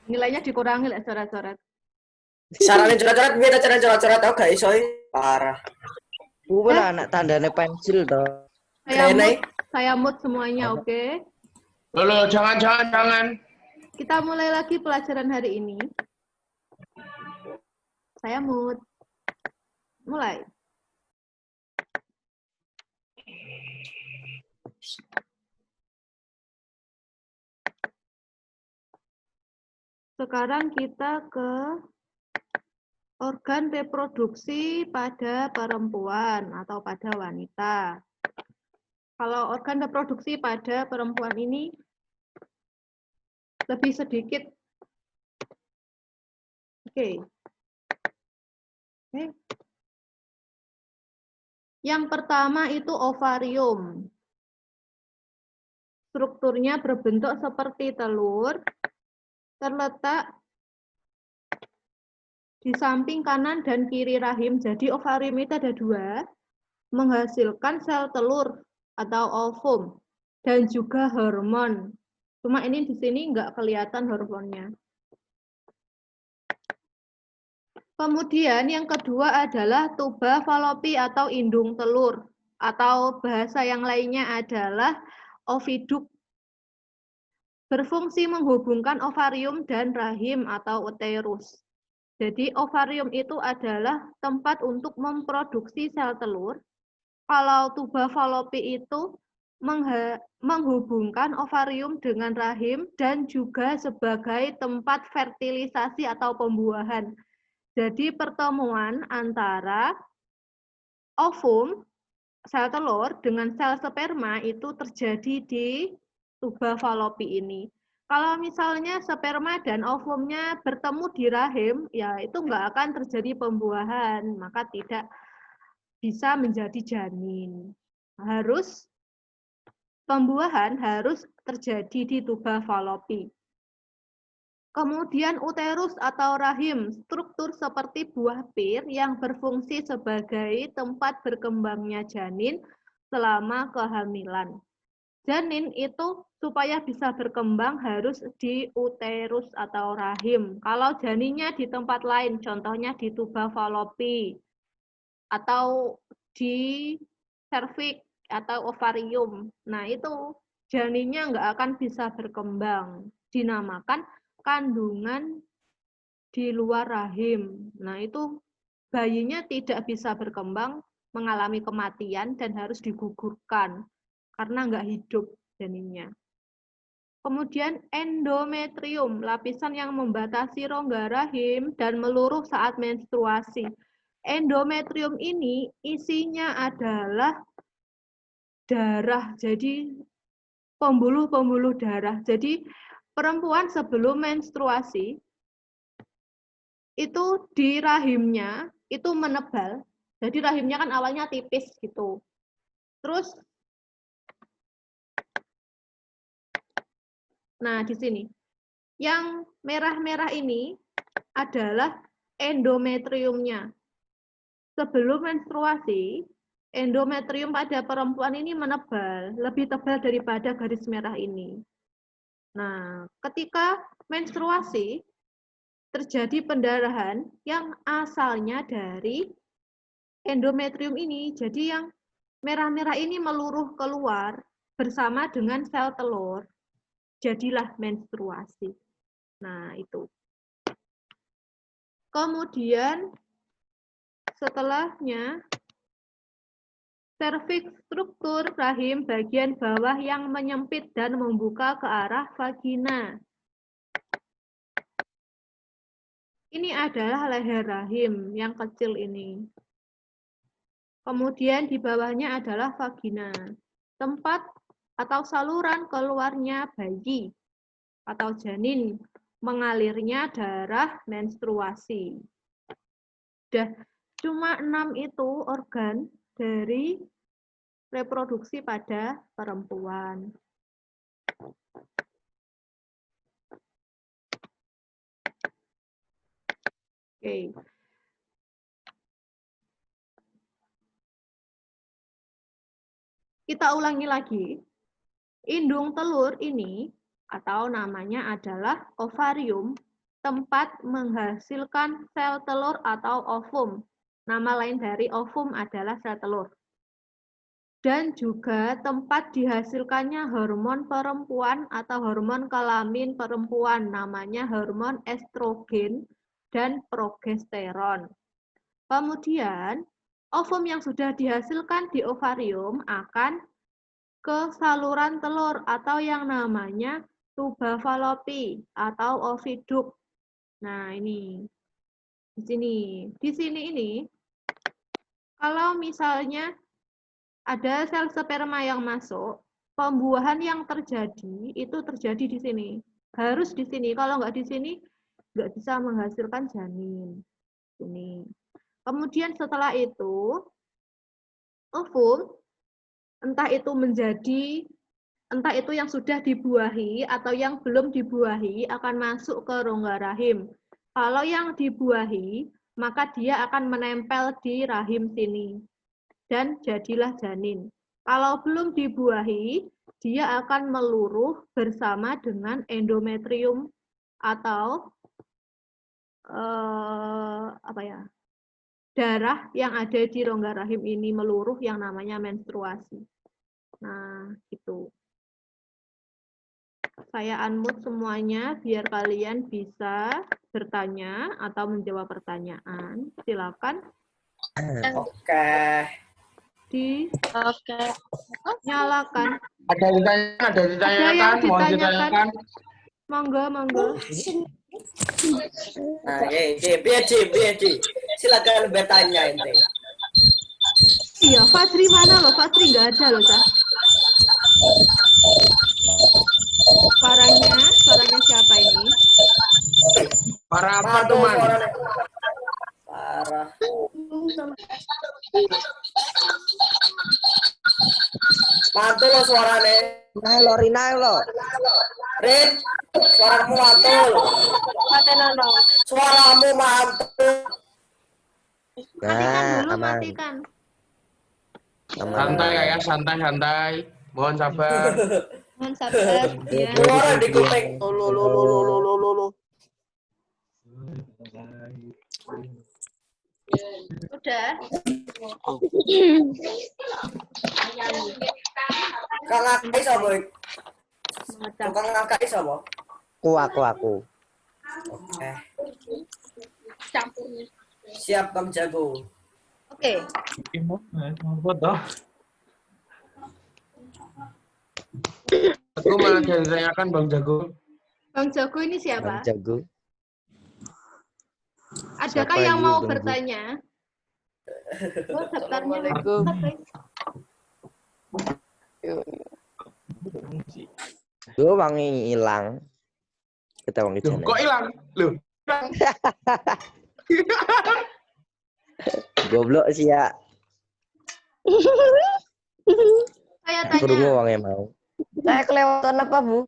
Nilainya dikurangi lah coret-coret. Sarane coret-coret biar cara coret-coret tau gak iso parah. Kuwi lah anak tandane pensil to. Saya mood semuanya, oke? Loh, jangan. Kita mulai lagi pelajaran hari ini. Saya mood. Mulai. Sekarang kita ke organ reproduksi pada perempuan atau pada wanita. Kalau organ reproduksi pada perempuan ini lebih sedikit. Oke. Yang pertama itu ovarium. Strukturnya berbentuk seperti telur, terletak di samping kanan dan kiri rahim. Jadi ovarium itu ada dua, menghasilkan sel telur atau ovum dan juga hormon. Cuma ini di sini nggak kelihatan hormonnya. Kemudian yang kedua adalah tuba falopi atau indung telur, atau bahasa yang lainnya adalah oviduk. Berfungsi menghubungkan ovarium dan rahim atau uterus. Jadi ovarium itu adalah tempat untuk memproduksi sel telur. Kalau tuba falopi itu menghubungkan ovarium dengan rahim dan juga sebagai tempat fertilisasi atau pembuahan. Jadi pertemuan antara ovum, sel telur, dengan sel sperma itu terjadi di tuba falopi ini. Kalau misalnya sperma dan ovumnya bertemu di rahim, ya itu nggak akan terjadi pembuahan, maka tidak bisa menjadi janin. Pembuahan harus terjadi di tuba falopi. Kemudian uterus atau rahim, struktur seperti buah pir yang berfungsi sebagai tempat berkembangnya janin selama kehamilan. Janin itu supaya bisa berkembang harus di uterus atau rahim. Kalau janinnya di tempat lain, contohnya di tuba falopi atau di serviks atau ovarium, nah itu janinnya nggak akan bisa berkembang. Dinamakan kandungan di luar rahim. Nah itu bayinya tidak bisa berkembang, mengalami kematian dan harus digugurkan karena nggak hidup janinnya. Kemudian endometrium, lapisan yang membatasi rongga rahim dan meluruh saat menstruasi. Endometrium ini isinya adalah darah, jadi pembuluh-pembuluh darah. Jadi perempuan sebelum menstruasi itu di rahimnya itu menebal. Jadi rahimnya kan awalnya tipis gitu. Terus nah di sini yang merah-merah ini adalah endometriumnya. Sebelum menstruasi, endometrium pada perempuan ini menebal, lebih tebal daripada garis merah ini. Nah, ketika menstruasi, terjadi pendarahan yang asalnya dari endometrium ini. Jadi yang merah-merah ini meluruh keluar bersama dengan sel telur. Jadilah menstruasi. Nah, itu. Kemudian setelahnya serviks, struktur rahim bagian bawah yang menyempit dan membuka ke arah vagina. Ini adalah leher rahim yang kecil ini. Kemudian di bawahnya adalah vagina, tempat atau saluran keluarnya bayi atau janin, mengalirnya darah menstruasi. Sudah cuma 6 itu organ dari reproduksi pada perempuan. Oke. Kita ulangi lagi. Indung telur ini atau namanya adalah ovarium tempat menghasilkan sel telur atau ovum. Nama lain dari ovum adalah sel telur. Dan juga tempat dihasilkannya hormon perempuan atau hormon kelamin perempuan, namanya hormon estrogen dan progesteron. Kemudian, ovum yang sudah dihasilkan di ovarium akan ke saluran telur atau yang namanya tuba falopi atau oviduk. Nah, ini. Di sini ini, kalau misalnya ada sel sperma yang masuk, pembuahan yang terjadi itu terjadi di sini. Harus di sini. Kalau nggak di sini, nggak bisa menghasilkan janin. Ini. Kemudian setelah itu, ovum, entah itu yang sudah dibuahi atau yang belum dibuahi akan masuk ke rongga rahim. Kalau yang dibuahi, maka dia akan menempel di rahim sini. Dan jadilah janin. Kalau belum dibuahi, dia akan meluruh bersama dengan endometrium atau darah yang ada di rongga rahim ini meluruh yang namanya menstruasi. Nah, gitu. Saya unmute semuanya biar kalian bisa bertanya atau menjawab pertanyaan. Silakan. Oke. Nyalakan. Ada ditanyakan, mohon ditanyakan. Monggo. Nah, Ji. Silakan bertanya ente. Iya, Fadri mana loh? Fadri nggak ada loh, Cah. Suaranya siapa ini? Para apa teman? Parah. Mantul lo suarane. Nah, lo Rina lo. Rin, suaramu mantul. Suaramu mantul. Matikan. Santai ya, santai. Mohon sabar. Mohon sabar. Ya. Suara di kuping. Lo. Udah. Kang ngakai sapa? Kang ngakai sapa? Aku. Oke. Siap Bang Jago. Oke. Aku malah ditanyakan Bang Jago. Bang Jago ini siapa? Bang Jago. Adakah Siapa yang ini, mau Bang bertanya? Oh, daftarnya. Gue wangi hilang. Kita wangi Loh, kok hilang? Loh. Goblok sih ya. Saya Kurungu tanya. wangi mau. Saya kelewatan apa, Bu?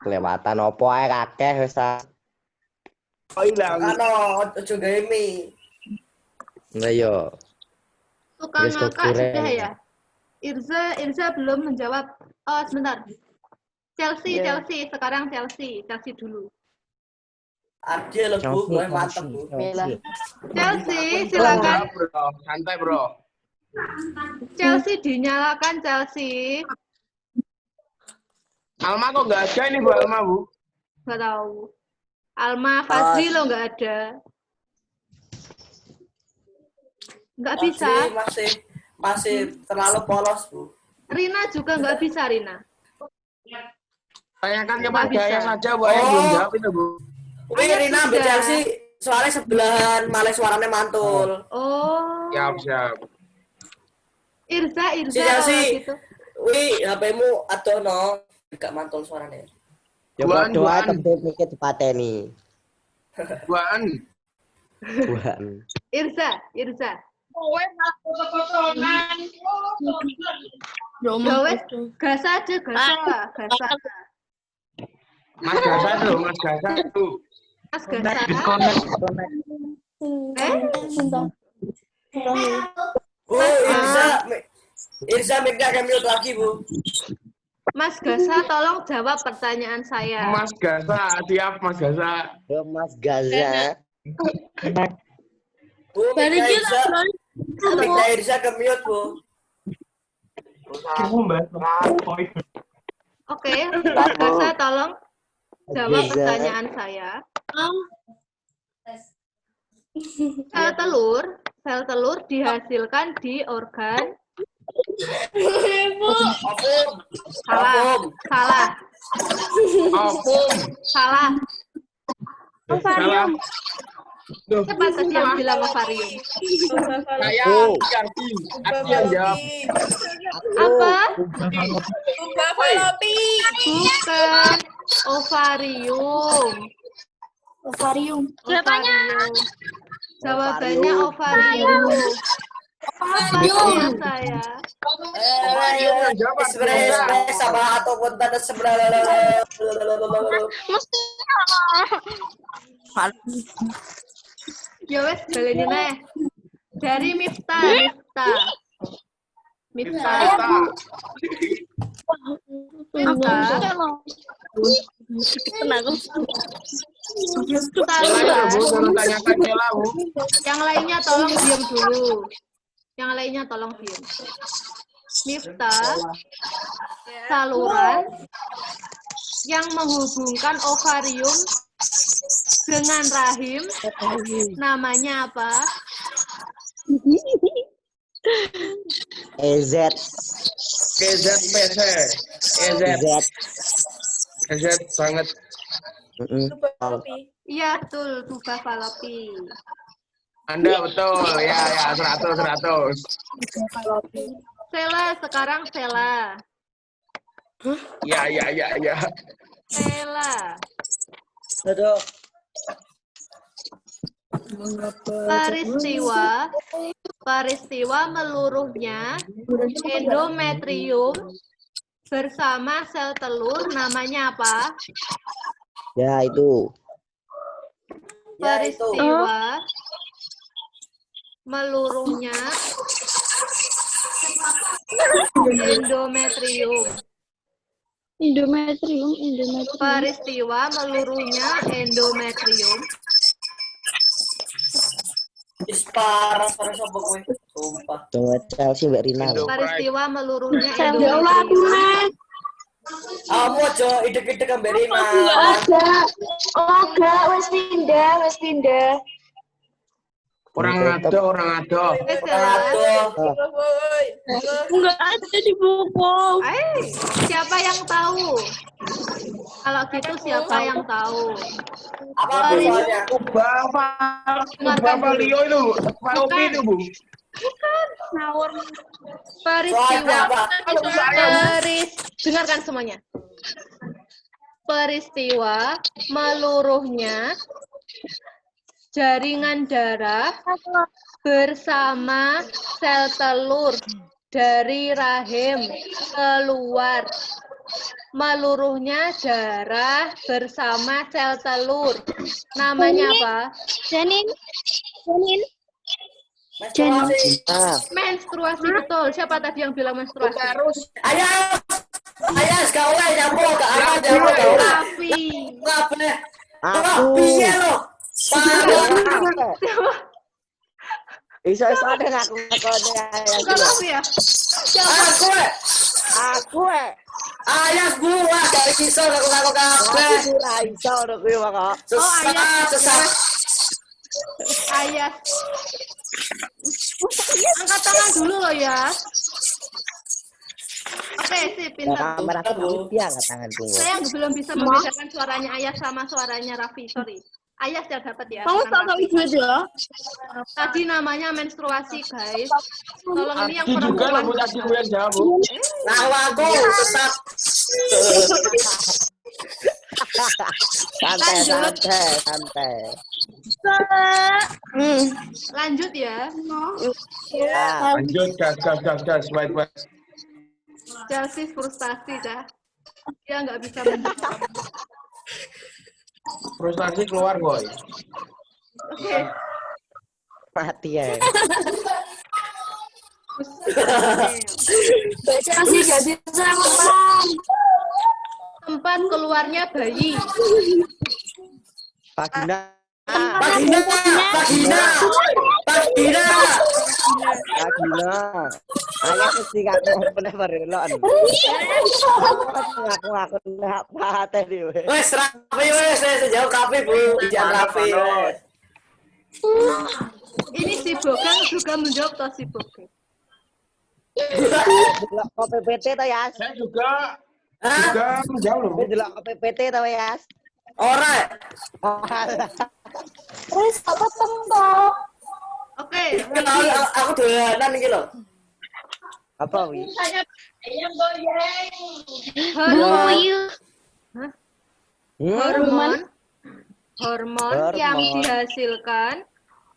Kelewatan opo ae kakek wis. Kok hilang? Ano, ojo gawe mie. Nah yo. Tukang Yes, ngakak kurang. sudah ya? Irza belum menjawab. Oh, sebentar. Chelsea. Sekarang Chelsea dulu. Adil lo Bu, gue mantep Bu. Chelsea, silakan. Santai, Bro. Chelsea dinyalakan, Chelsea. Alma kok nggak ada ini Bu Alma, Bu? Nggak tahu. Alma Fazri lo nggak ada. Nggak bisa. Masih terlalu polos Bu. Rina juga nggak bisa, Rina. Tanyakan Nggak kepada bisa. yang saja, Bu. Yang belum jawab itu, Bu. Wih, Rina ambil sudah. Chelsea soalnya sebelahan, malah suaranya mantul. Oh. Siap. Irza Si kalau Chelsea, gitu. wih, HP-mu atau no, gak mantul suaranya. Coba doa Buan. tempat mikir dipateni. Buan. Irza. Ya wes, gas aja. Mas Gasa tuh. Mas Gasa. Bu, Irza mic-nya agak mute lagi Bu. Mas Gasa, tolong jawab pertanyaan saya. Mas Gasa, siap Mas Gasa. Yo Mas Gaza. Bu, Minta Irsa ke mute, Bu. Oke, Mas Gasa, tolong jawab Gaza. pertanyaan saya. Sel telur dihasilkan di organ. Opum. Salah, salah, Opum. salah. Salah. Duh, Siapa tadi yang bilang ovarium? saya Aku. Arti yang jawab. Apa? Falopi. Bukan ovarium. Ovarium. Ovarium. Jawabannya ovarium. Pertanyaan saya. Ovarium yang jawab. Express sama atau punta dan sebelah. Ya wes, baleni neh. Dari Miftah. Saya Bu, baru tanyakan Kela, Bu. Yang lainnya tolong diam dulu. Yang lainnya tolong diam. Miftah, saluran yang menghubungkan ovarium dengan rahim namanya apa? EZ. KZPC. EZ. EZ. EZ banget. Iya betul, tuba falopi. Anda betul. Ya, 100. Sela, sekarang Sela. Ya. Sela. Aduh. Peristiwa meluruhnya endometrium bersama sel telur namanya apa? Ya itu. Peristiwa meluruhnya endometrium. Peristiwa meluruhnya endometrium. Parah sama gue. Sumpah. Coba Chelsea Mbak Rina. Peristiwa meluruhnya endometrium. Kamu aja ide-ide ke Berina. Wes pindah. Orang ado. Wes, Sela. Enggak ada di buku. Siapa yang tahu? Kalau gitu siapa yang tahu? Apa soalnya? Ubah Valio itu, Falopi itu, Bu. Peristiwa. Soalnya apa? Dengarkan semuanya. Peristiwa meluruhnya jaringan darah bersama sel telur dari rahim keluar. Meluruhnya darah bersama sel telur. Namanya apa? Janin. Ah, Menstruasi, betul. Siapa tadi yang bilang menstruasi? Ayas, kau lah nyambung, gak apa nyambung, kau lah. Tapi Ngapain? aku. Piye lo? Iso ada aku ngakone bukan aku ya? Siapa? Aku, Aku Ayas gua gak bisa ngaku kabeh. aku ora iso ngono kuwi kok. Sesat. Ayas. Angkat tangan dulu loh ya. Oke, sip, pintar. Kamera aku dia angkat tanganku. Saya belum bisa membedakan suaranya Ayas sama suaranya Raffi, sorry. Ayas yang dapat ya. Kamu bukan tahu Raffi. itu ya? Tadi namanya menstruasi, guys. Tolong ini yang Arti juga lah, perempuan. Bu, tadi gue yang jawab, Bu. Aku sesat. Santai. Lanjut ya. Ah, Lanjut, gas. Wait. Chelsea frustasi dah. Dia nggak bisa menjawab. Frustasi keluar, Boy. Oke. mati ya. Baca sih gak bisa ngomong. tempat keluarnya bayi. Vagina. Vagina. Vagina. Vagina. Vagina. Ayah mesti ngaku bener lon. Ngaku apa tadi we. Wes rapi wes sejauh kafe Bu. Jangan rapi wes. Ini si Bogeng juga menjawab toh si Bogeng. Delok PPT ta Yas? Saya juga Hah? menjauh loh. Delok PPT ta Yas? Ora. Terus apa tembak? Oke, Aku dolanan iki lho. Apa wi? hormon yang Hormon. dihasilkan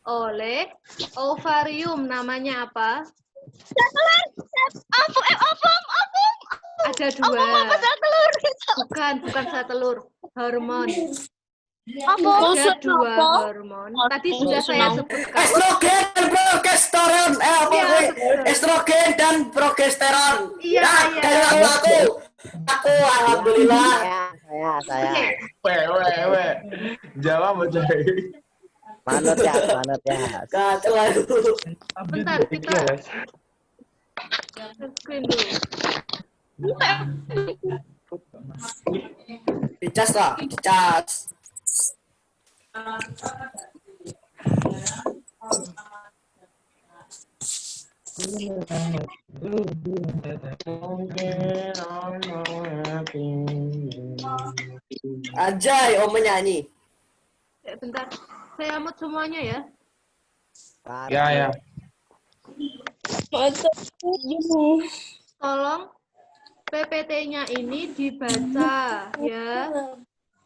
oleh ovarium namanya apa? Ada dua. Bukan sel telur. Hormon. Ada dua hormon. Tadi sudah saya sebutkan. Estrogen, progesteron. Apa Iya, gue? betul. Estrogen dan progesteron. Iya, Nah, iya. dari aku. Aku alhamdulillah. Saya. Oke. Jawab aja. Manut ya. Kacau aku. Bentar, kita screen dulu. Dicas lah, dicas. Anjay, om menyanyi. Bentar, saya mute semuanya ya. Ya. Tolong PPT-nya ini dibaca ya.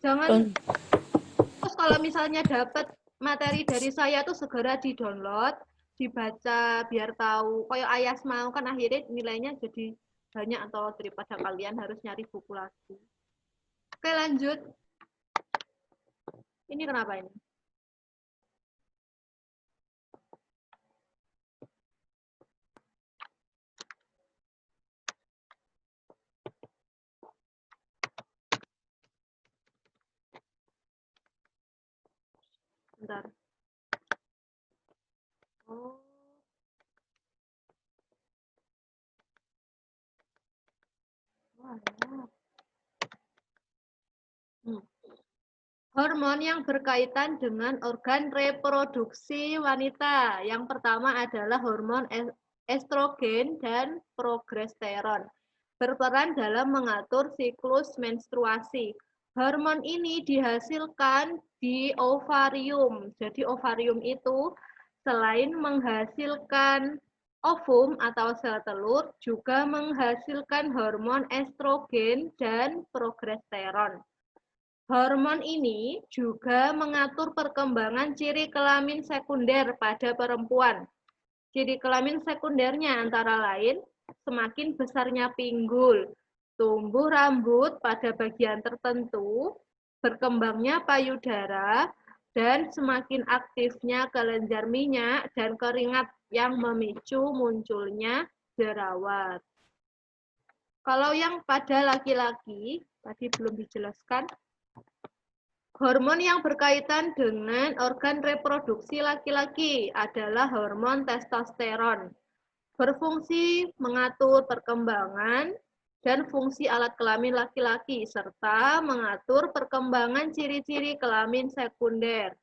Jangan terus kalau misalnya dapat materi dari saya tuh segera di-download, dibaca biar tahu. Kayak Ayas mau kan akhirnya nilainya jadi banyak atau daripada kalian harus nyari buku lagi. Oke, lanjut. Ini kenapa ini? Bentar. Oh. Hormon yang berkaitan dengan organ reproduksi wanita. Yang pertama adalah hormon estrogen dan progesteron. Berperan dalam mengatur siklus menstruasi. Hormon ini dihasilkan di ovarium. Jadi ovarium itu selain menghasilkan ovum atau sel telur, juga menghasilkan hormon estrogen dan progesteron. Hormon ini juga mengatur perkembangan ciri kelamin sekunder pada perempuan. Ciri kelamin sekundernya antara lain semakin besarnya pinggul, tumbuh rambut pada bagian tertentu, berkembangnya payudara, dan semakin aktifnya kelenjar minyak dan keringat yang memicu munculnya jerawat. Kalau yang pada laki-laki, tadi belum dijelaskan, hormon yang berkaitan dengan organ reproduksi laki-laki adalah hormon testosteron. Berfungsi mengatur perkembangan dan fungsi alat kelamin laki-laki, serta mengatur perkembangan ciri-ciri kelamin sekunder.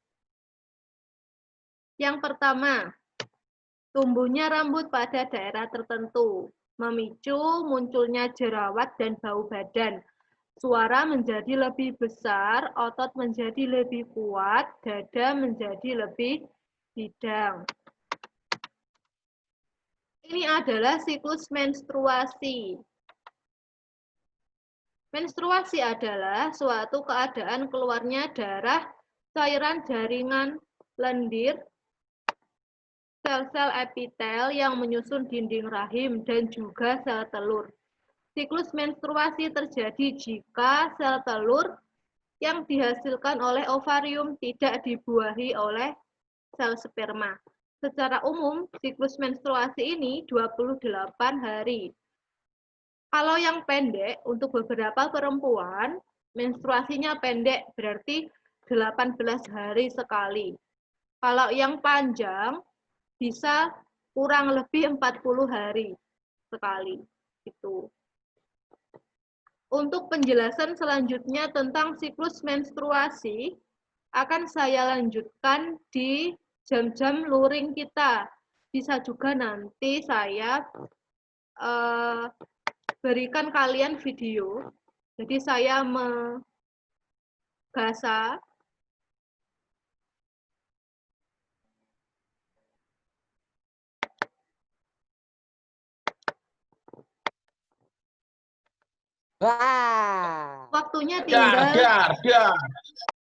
Yang pertama, tumbuhnya rambut pada daerah tertentu, memicu munculnya jerawat dan bau badan. Suara menjadi lebih besar, otot menjadi lebih kuat, dada menjadi lebih bidang. Ini adalah siklus menstruasi. Menstruasi adalah suatu keadaan keluarnya darah, cairan jaringan lendir, sel-sel epitel yang menyusun dinding rahim, dan juga sel telur. Siklus menstruasi terjadi jika sel telur yang dihasilkan oleh ovarium tidak dibuahi oleh sel sperma. Secara umum, siklus menstruasi ini 28 hari. Kalau yang pendek, untuk beberapa perempuan, menstruasinya pendek, berarti 18 hari sekali. Kalau yang panjang, bisa kurang lebih 40 hari sekali. Gitu. Untuk penjelasan selanjutnya tentang siklus menstruasi, akan saya lanjutkan di jam-jam luring kita. Bisa juga nanti saya berikan kalian video. Jadi saya mengasah Wah. waktunya Dar, tinggal dar, dar.